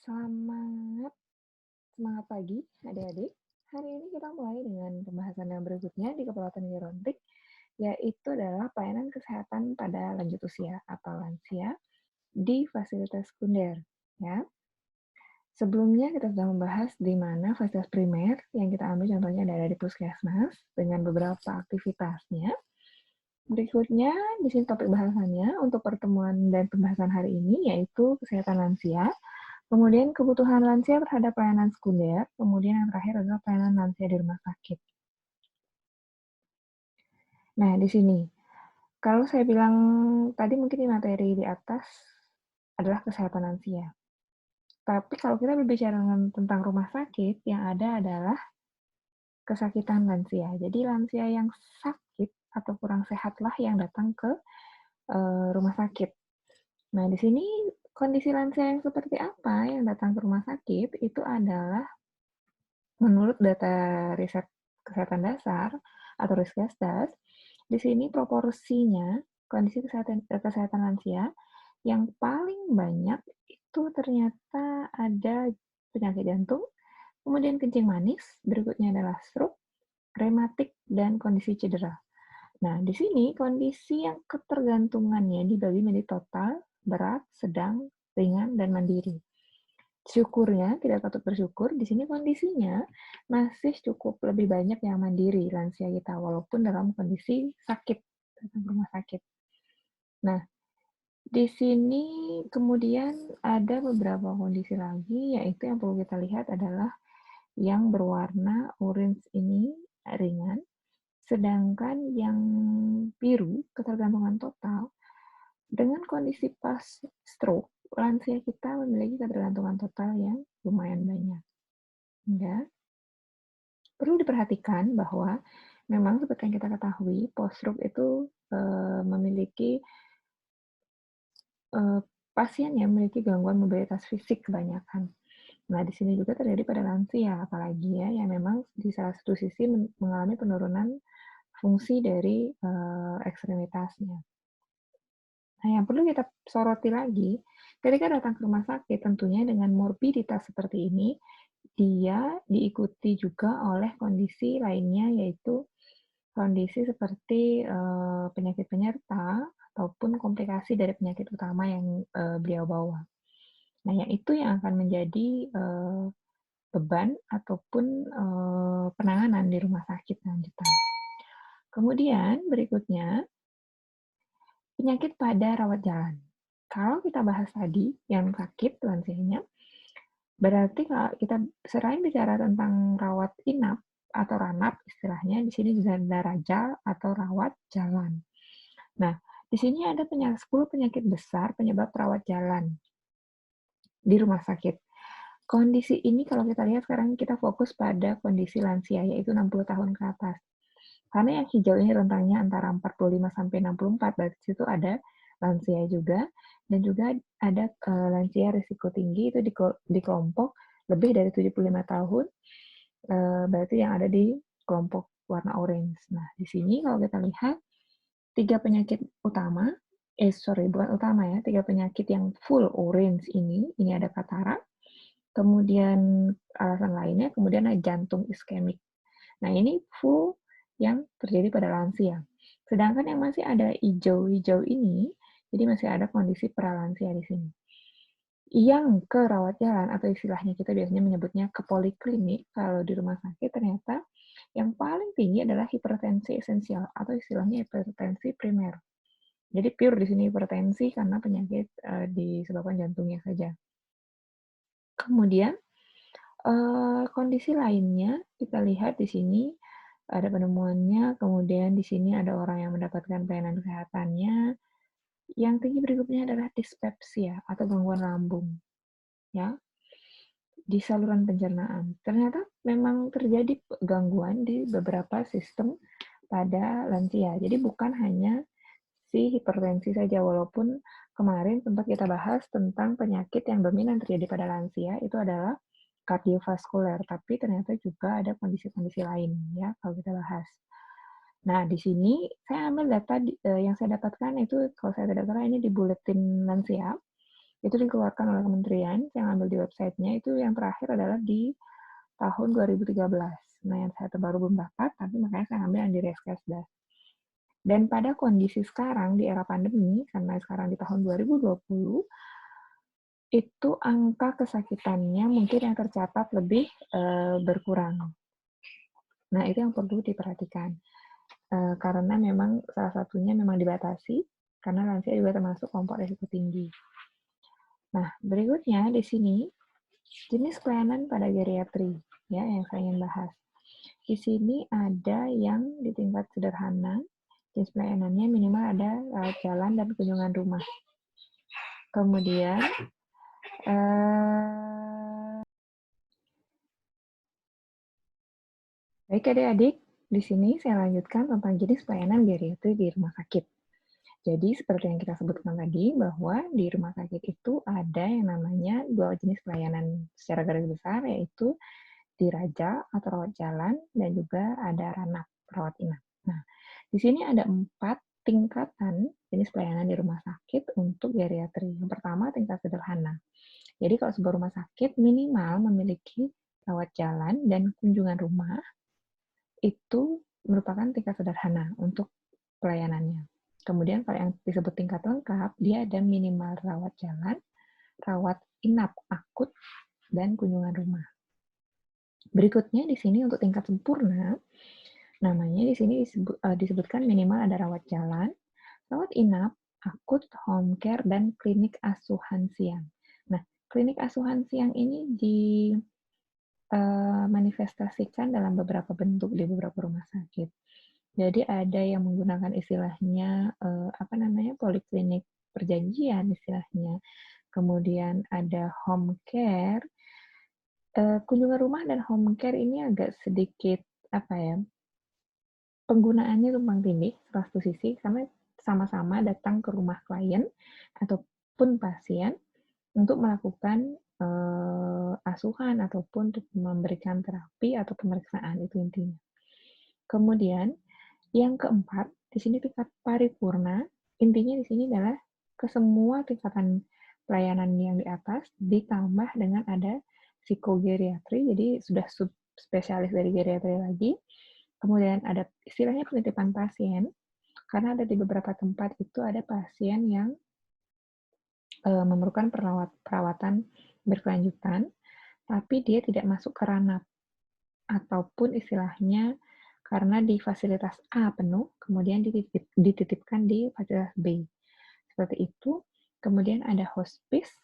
Selamat semangat pagi, adik-adik. Hari ini kita mulai dengan pembahasan yang berikutnya di Kepelautan Gerontik, yaitu adalah pelayanan kesehatan pada lanjut usia atau lansia di fasilitas sekunder. Ya, sebelumnya kita sudah membahas di mana fasilitas primer yang kita ambil contohnya ada di puskesmas dengan beberapa aktivitasnya. Berikutnya di sini topik bahasannya untuk pertemuan dan pembahasan hari ini yaitu kesehatan lansia. Kemudian kebutuhan lansia terhadap pelayanan sekunder, kemudian yang terakhir adalah pelayanan lansia di rumah sakit. Nah, di sini, kalau saya bilang tadi mungkin di materi di atas adalah kesehatan lansia. Tapi kalau kita berbicara tentang rumah sakit, yang ada adalah kesakitan lansia. Jadi lansia yang sakit atau kurang sehatlah yang datang ke rumah sakit. Nah, di sini kondisi lansia yang seperti apa yang datang ke rumah sakit itu adalah menurut data riset kesehatan dasar atau Riskesdas, di sini proporsinya kondisi kesehatan lansia yang paling banyak itu ternyata ada penyakit jantung, kemudian kencing manis, berikutnya adalah stroke, rematik, dan kondisi cedera. Nah, di sini kondisi yang ketergantungannya dibagi menjadi total, berat, sedang, ringan, dan mandiri. Syukurnya, tidak patut bersyukur, di sini kondisinya masih cukup lebih banyak yang mandiri lansia kita, walaupun dalam kondisi sakit, datang ke rumah sakit. Nah, di sini kemudian ada beberapa kondisi lagi, yaitu yang perlu kita lihat adalah yang berwarna orange ini ringan, sedangkan yang biru, ketergantungan total, dengan kondisi pas stroke, lansia kita memiliki ketergantungan total yang lumayan banyak. Ya, perlu diperhatikan bahwa memang seperti yang kita ketahui, post-stroke itu memiliki pasien yang memiliki gangguan mobilitas fisik kebanyakan. Nah, di sini juga terjadi pada lansia, apalagi ya, yang memang di salah satu sisi mengalami penurunan fungsi dari ekstremitasnya. Nah, yang perlu kita soroti lagi, ketika datang ke rumah sakit, tentunya dengan morbiditas seperti ini, dia diikuti juga oleh kondisi lainnya, yaitu kondisi seperti penyakit penyerta ataupun komplikasi dari penyakit utama yang beliau bawa. Nah, yang itu yang akan menjadi beban ataupun penanganan di rumah sakit lanjutan. Kemudian berikutnya, penyakit pada rawat jalan. Kalau kita bahas tadi yang sakit lansianya, berarti kalau kita selain bicara tentang rawat inap atau ranap istilahnya, di sini juga ada rajal atau rawat jalan. Nah, di sini ada 10 penyakit besar penyebab rawat jalan di rumah sakit. Kondisi ini kalau kita lihat sekarang kita fokus pada kondisi lansia, yaitu 60 tahun ke atas. Karena yang hijau ini rentangnya antara 45 sampai 64, berarti situ ada lansia juga, dan juga ada lansia risiko tinggi itu di kelompok lebih dari 75 tahun, berarti yang ada di kelompok warna orange. Nah, di sini kalau kita lihat, 3 penyakit utama, bukan utama ya, 3 penyakit yang full orange ini ada katarak, kemudian alasan lainnya, kemudian ada jantung iskemik. Nah, ini full yang terjadi pada lansia. Sedangkan yang masih ada hijau-hijau ini, jadi masih ada kondisi pralansia di sini. Yang ke rawat jalan atau istilahnya kita biasanya menyebutnya ke poliklinik, kalau di rumah sakit ternyata yang paling tinggi adalah hipertensi esensial atau istilahnya hipertensi primer. Jadi pure di sini hipertensi karena penyakit disebabkan jantungnya saja. Kemudian kondisi lainnya kita lihat di sini ada penemuannya, kemudian di sini ada orang yang mendapatkan pelayanan kesehatannya. Yang tinggi berikutnya adalah dispepsia atau gangguan lambung, ya, di saluran pencernaan. Ternyata memang terjadi gangguan di beberapa sistem pada lansia. Jadi bukan hanya si hipertensi saja, walaupun kemarin sempat kita bahas tentang penyakit yang dominan terjadi pada lansia itu adalah kardiovaskuler, tapi ternyata juga ada kondisi-kondisi lain ya kalau kita bahas. Nah, di sini saya ambil data yang saya dapatkan itu kalau saya tidak salah ini di buletin lansia. Itu dikeluarkan oleh kementerian, saya ambil di websitenya, itu yang terakhir adalah di tahun 2013. Nah, yang saya terbaru belum dapat, tapi makanya saya ambil yang di Reskesdas. Dan pada kondisi sekarang, di era pandemi, karena sekarang di tahun 2020, itu angka kesakitannya mungkin yang tercatat lebih berkurang. Nah, itu yang perlu diperhatikan. Karena memang salah satunya memang dibatasi, karena lansia juga termasuk kelompok risiko tinggi. Nah, berikutnya di sini, jenis pelayanan pada geriatri, ya, yang saya ingin bahas. Di sini ada yang di tingkat sederhana, jenis pelayanannya minimal ada jalan dan kunjungan rumah. Kemudian, baik adik-adik, di sini saya lanjutkan tentang jenis pelayanan geriatri di rumah sakit. Jadi seperti yang kita sebutkan tadi, bahwa di rumah sakit itu ada yang namanya 2 jenis pelayanan secara garis besar, yaitu diraja atau rawat jalan, dan juga ada ranap, rawat inap. Nah, di sini ada 4 tingkatan jenis pelayanan di rumah sakit untuk geriatri. Yang pertama, tingkat sederhana. Jadi kalau sebuah rumah sakit minimal memiliki rawat jalan dan kunjungan rumah, itu merupakan tingkat sederhana untuk pelayanannya. Kemudian kalau yang disebut tingkat lengkap, dia ada minimal rawat jalan, rawat inap akut, dan kunjungan rumah. Berikutnya di sini untuk tingkat sempurna, namanya di sini disebutkan minimal ada rawat jalan, rawat inap, akut, home care, dan klinik asuhan siang. Nah, klinik asuhan siang ini manifestasikan dalam beberapa bentuk di beberapa rumah sakit. Jadi ada yang menggunakan istilahnya poliklinik perjanjian istilahnya. Kemudian ada home care. Kunjungan rumah dan home care ini agak sedikit penggunaannya tumpang tindih satu sisi karena sama-sama datang ke rumah klien ataupun pasien untuk melakukan asuhan ataupun untuk memberikan terapi atau pemeriksaan, itu intinya. Kemudian yang keempat, di sini tingkat paripurna, intinya di sini adalah ke semua tingkatan pelayanan yang di atas ditambah dengan ada psikogeriatri, jadi sudah subspesialis dari geriatri lagi. Kemudian ada istilahnya penitipan pasien, karena ada di beberapa tempat itu ada pasien yang memerlukan perawatan berkelanjutan, tapi dia tidak masuk ke ranap, ataupun istilahnya karena di fasilitas A penuh, kemudian dititipkan di fasilitas B. Seperti itu. Kemudian ada hospice,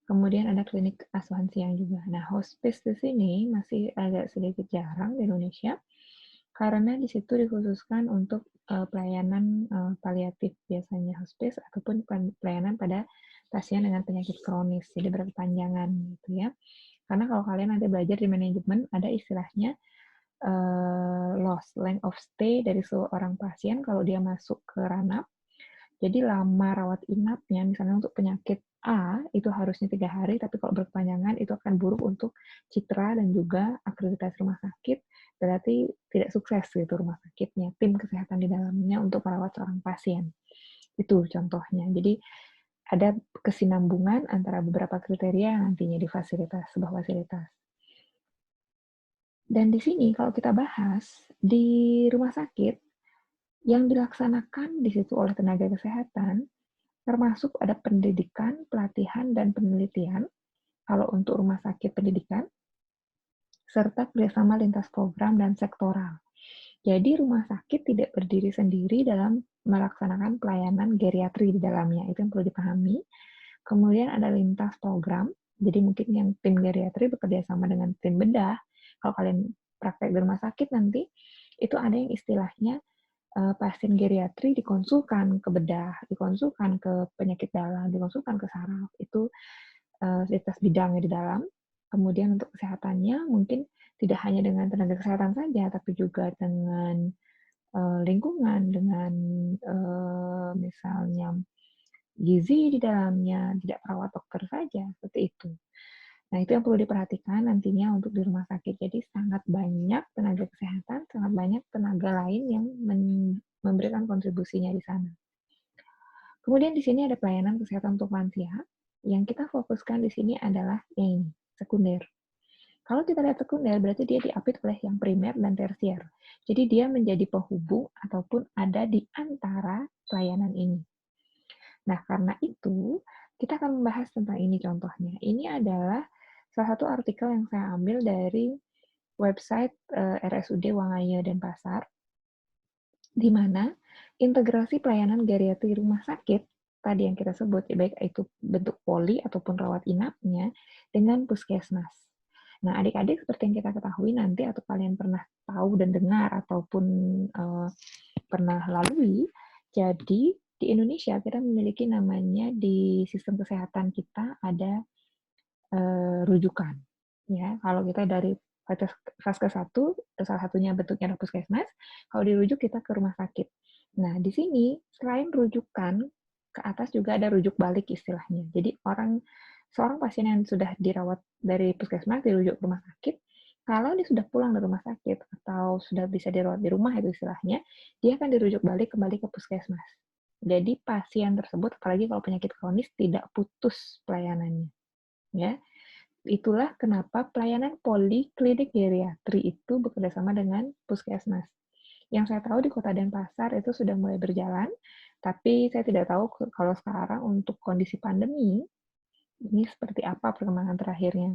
kemudian ada klinik asuhan siang juga. Nah, hospice di sini masih agak sedikit jarang di Indonesia, karena di situ dikhususkan untuk pelayanan paliatif biasanya hospice, ataupun pelayanan pada pasien dengan penyakit kronis, jadi berkepanjangan gitu ya. Karena kalau kalian nanti belajar di manajemen, ada istilahnya loss length of stay dari seorang pasien kalau dia masuk ke ranap. Jadi lama rawat inapnya, misalnya untuk penyakit A, itu harusnya 3 hari, tapi kalau berkepanjangan itu akan buruk untuk citra dan juga akreditasi rumah sakit, berarti tidak sukses gitu rumah sakitnya, tim kesehatan di dalamnya untuk merawat seorang pasien. Itu contohnya. Jadi ada kesinambungan antara beberapa kriteria nantinya di sebuah fasilitas. Dan di sini kalau kita bahas, di rumah sakit, yang dilaksanakan di situ oleh tenaga kesehatan, termasuk ada pendidikan, pelatihan, dan penelitian, kalau untuk rumah sakit pendidikan, serta kerjasama lintas program dan sektoral. Jadi rumah sakit tidak berdiri sendiri dalam melaksanakan pelayanan geriatri di dalamnya, itu yang perlu dipahami. Kemudian ada lintas program, jadi mungkin yang tim geriatri bekerja sama dengan tim bedah. Kalau kalian praktek di rumah sakit nanti, itu ada yang istilahnya pasien geriatri dikonsulkan ke bedah, dikonsulkan ke penyakit dalam, dikonsulkan ke saraf. Itu lintas bidangnya di dalam. Kemudian untuk kesehatannya mungkin tidak hanya dengan tenaga kesehatan saja, tapi juga dengan lingkungan, dengan misalnya gizi di dalamnya, tidak perawat dokter saja, seperti itu. Nah, itu yang perlu diperhatikan nantinya untuk di rumah sakit. Jadi sangat banyak tenaga kesehatan, sangat banyak tenaga lain yang memberikan kontribusinya di sana. Kemudian di sini ada pelayanan kesehatan untuk lansia. Yang kita fokuskan di sini adalah yang ini, sekunder. Kalau kita lihat sekunder, berarti dia diapit oleh yang primer dan tersier. Jadi dia menjadi penghubung ataupun ada di antara pelayanan ini. Nah, karena itu, kita akan membahas tentang ini contohnya. Ini adalah salah satu artikel yang saya ambil dari website RSUD Wangaya Denpasar, di mana integrasi pelayanan geriatri rumah sakit tadi yang kita sebut, ya, baik itu bentuk poli ataupun rawat inapnya, dengan puskesmas. Nah, adik-adik seperti yang kita ketahui nanti atau kalian pernah tahu dan dengar ataupun pernah lalui, jadi di Indonesia kita memiliki namanya di sistem kesehatan kita ada rujukan. Ya, kalau kita dari fase 1, salah satunya bentuknya adalah puskesmas, kalau dirujuk kita ke rumah sakit. Nah, di sini selain rujukan, ke atas juga ada rujuk balik istilahnya. Jadi seorang pasien yang sudah dirawat dari puskesmas dirujuk ke rumah sakit, kalau dia sudah pulang dari rumah sakit atau sudah bisa dirawat di rumah itu istilahnya, dia akan dirujuk balik kembali ke puskesmas. Jadi pasien tersebut, apalagi kalau penyakit kronis, tidak putus pelayanannya. Ya, itulah kenapa pelayanan poliklinik geriatri itu bekerjasama dengan puskesmas. Yang saya tahu di Kota Denpasar itu sudah mulai berjalan, tapi saya tidak tahu kalau sekarang untuk kondisi pandemi, ini seperti apa perkembangan terakhirnya.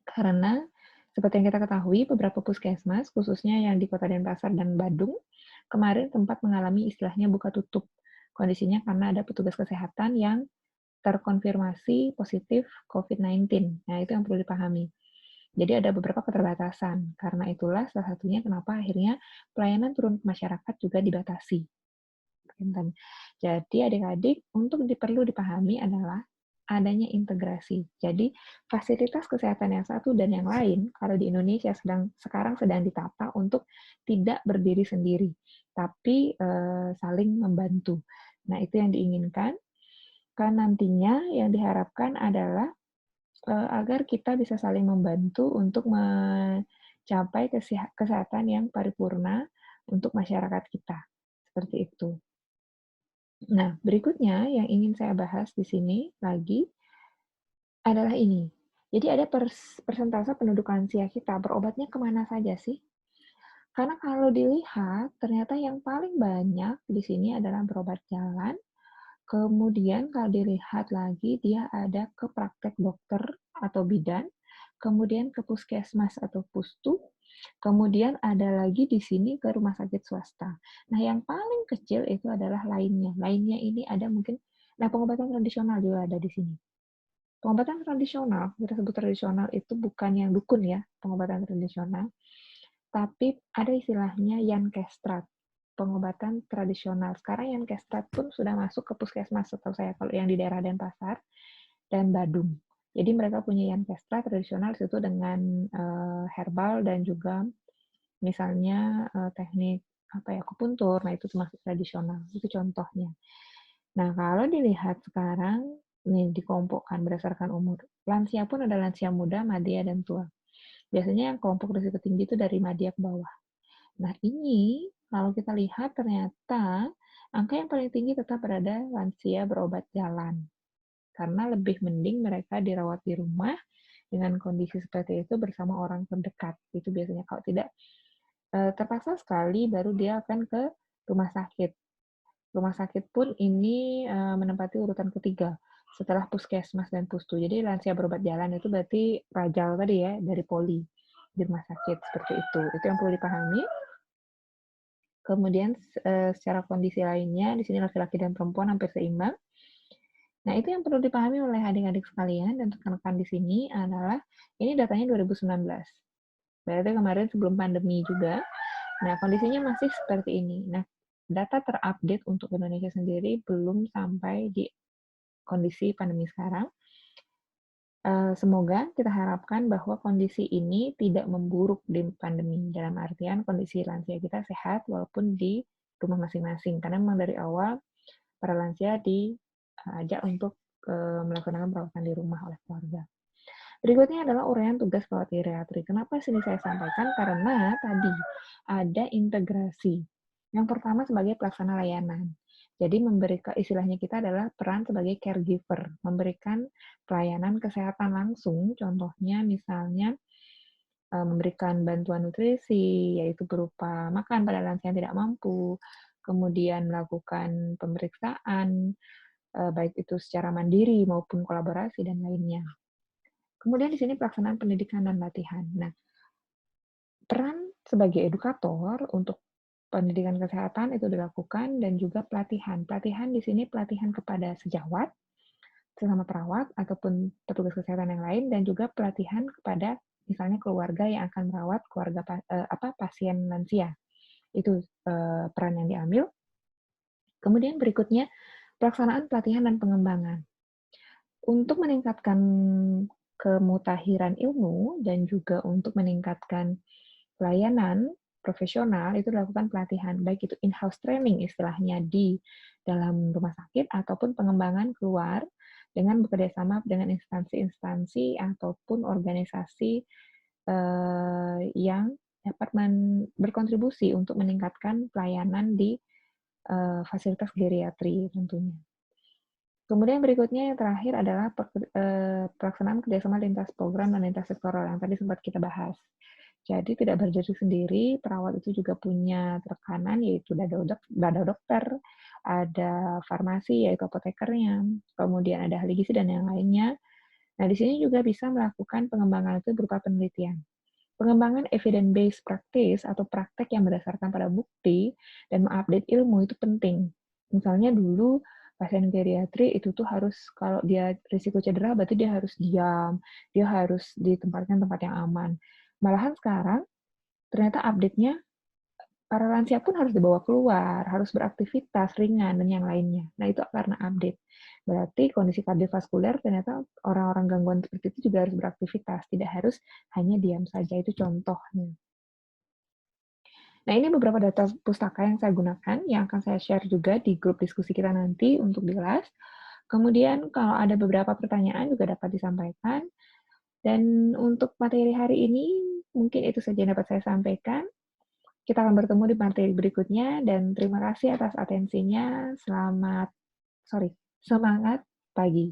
Karena seperti yang kita ketahui, beberapa puskesmas, khususnya yang di Kota Denpasar dan Badung, kemarin sempat mengalami istilahnya buka tutup. Kondisinya karena ada petugas kesehatan yang terkonfirmasi positif COVID-19. Nah, itu yang perlu dipahami. Jadi ada beberapa keterbatasan. Karena itulah salah satunya kenapa akhirnya pelayanan turun ke masyarakat juga dibatasi. Jadi adik-adik, untuk perlu dipahami adalah adanya integrasi. Jadi fasilitas kesehatan yang satu dan yang lain, kalau di Indonesia sekarang sedang ditata untuk tidak berdiri sendiri, tapi saling membantu. Nah, itu yang diinginkan. Kan nantinya yang diharapkan adalah agar kita bisa saling membantu untuk mencapai kesehatan yang paripurna untuk masyarakat kita. Seperti itu. Nah, berikutnya yang ingin saya bahas di sini lagi adalah ini. Jadi ada persentase penduduk lansia kita berobatnya kemana saja sih? Karena kalau dilihat, ternyata yang paling banyak di sini adalah berobat jalan. Kemudian kalau dilihat lagi, dia ada ke praktek dokter atau bidan, kemudian ke puskesmas atau pustu, kemudian ada lagi di sini ke rumah sakit swasta. Nah, yang paling kecil itu adalah lainnya. Lainnya ini ada mungkin, nah pengobatan tradisional juga ada di sini. Pengobatan tradisional, kita sebut tradisional itu bukan yang dukun ya, pengobatan tradisional, tapi ada istilahnya Yankestrat, pengobatan tradisional. Sekarang Yankestrat pun sudah masuk ke puskesmas, setahu saya, kalau yang di daerah Denpasar dan Badung. Jadi mereka punya Yankestrat tradisional itu dengan herbal dan juga misalnya teknik akupuntur. Nah, itu termasuk tradisional. Itu contohnya. Nah, kalau dilihat sekarang nih dikelompokkan berdasarkan umur. Lansia pun ada lansia muda, madya, dan tua. Biasanya yang kelompok risiko tinggi itu dari madya ke bawah. Nah, ini kalau kita lihat ternyata angka yang paling tinggi tetap berada lansia berobat jalan. Karena lebih mending mereka dirawat di rumah dengan kondisi seperti itu bersama orang terdekat. Itu biasanya kalau tidak terpaksa sekali baru dia akan ke rumah sakit. Rumah sakit pun ini menempati urutan ketiga setelah puskesmas dan pustu. Jadi lansia berobat jalan itu berarti rajal tadi ya, dari poli di rumah sakit seperti itu. Itu yang perlu dipahami. Kemudian secara kondisi lainnya, di sini laki-laki dan perempuan hampir seimbang. Nah, itu yang perlu dipahami oleh adik-adik sekalian dan rekan-rekan di sini adalah ini datanya 2019. Berarti kemarin sebelum pandemi juga. Nah, kondisinya masih seperti ini. Nah, data terupdate untuk Indonesia sendiri belum sampai di kondisi pandemi sekarang. Semoga kita harapkan bahwa kondisi ini tidak memburuk di pandemi. Dalam artian kondisi lansia kita sehat walaupun di rumah masing-masing. Karena memang dari awal para lansia diajak untuk melaksanakan perawatan di rumah oleh keluarga. Berikutnya adalah uraian tugas perawat geriatri. Kenapa sini saya sampaikan? Karena tadi ada integrasi. Yang pertama sebagai pelaksana layanan. Jadi istilahnya kita adalah peran sebagai caregiver, memberikan pelayanan kesehatan langsung, contohnya misalnya memberikan bantuan nutrisi, yaitu berupa makan pada lansia yang tidak mampu, kemudian melakukan pemeriksaan, baik itu secara mandiri maupun kolaborasi dan lainnya. Kemudian di sini pelaksanaan pendidikan dan latihan. Nah, peran sebagai edukator untuk pendidikan kesehatan itu dilakukan dan juga pelatihan. Pelatihan di sini pelatihan kepada sejawat, sesama perawat ataupun petugas kesehatan yang lain dan juga pelatihan kepada misalnya keluarga yang akan merawat keluarga pasien lansia. Itu peran yang diambil. Kemudian berikutnya pelaksanaan pelatihan dan pengembangan. Untuk meningkatkan kemutahiran ilmu dan juga untuk meningkatkan pelayanan profesional itu dilakukan pelatihan, baik itu in-house training istilahnya di dalam rumah sakit ataupun pengembangan keluar dengan bekerjasama dengan instansi-instansi ataupun organisasi yang dapat berkontribusi untuk meningkatkan pelayanan di fasilitas geriatri tentunya. Kemudian berikutnya yang terakhir adalah pelaksanaan kerjasama lintas program dan lintas sektoral yang tadi sempat kita bahas. Jadi tidak berdiri sendiri, perawat itu juga punya rekanan yaitu dada dokter, ada farmasi yaitu apotekernya, kemudian ada ahli gizi dan yang lainnya. Nah, di sini juga bisa melakukan pengembangan itu berupa penelitian. Pengembangan evidence based practice atau praktek yang berdasarkan pada bukti dan mengupdate ilmu itu penting. Misalnya dulu pasien geriatri itu tuh harus kalau dia risiko cedera berarti dia harus diam, dia harus ditempatkan tempat yang aman. Malahan sekarang ternyata update-nya para lansia pun harus dibawa keluar, harus beraktivitas ringan dan yang lainnya. Nah, itu karena update. Berarti kondisi kardiovaskuler ternyata orang-orang gangguan seperti itu juga harus beraktivitas, tidak harus hanya diam saja, itu contohnya. Nah, ini beberapa data pustaka yang saya gunakan, yang akan saya share juga di grup diskusi kita nanti untuk di kelas. Kemudian kalau ada beberapa pertanyaan juga dapat disampaikan. Dan untuk materi hari ini, mungkin itu saja yang dapat saya sampaikan. Kita akan bertemu di materi berikutnya, dan terima kasih atas atensinya. Semangat pagi.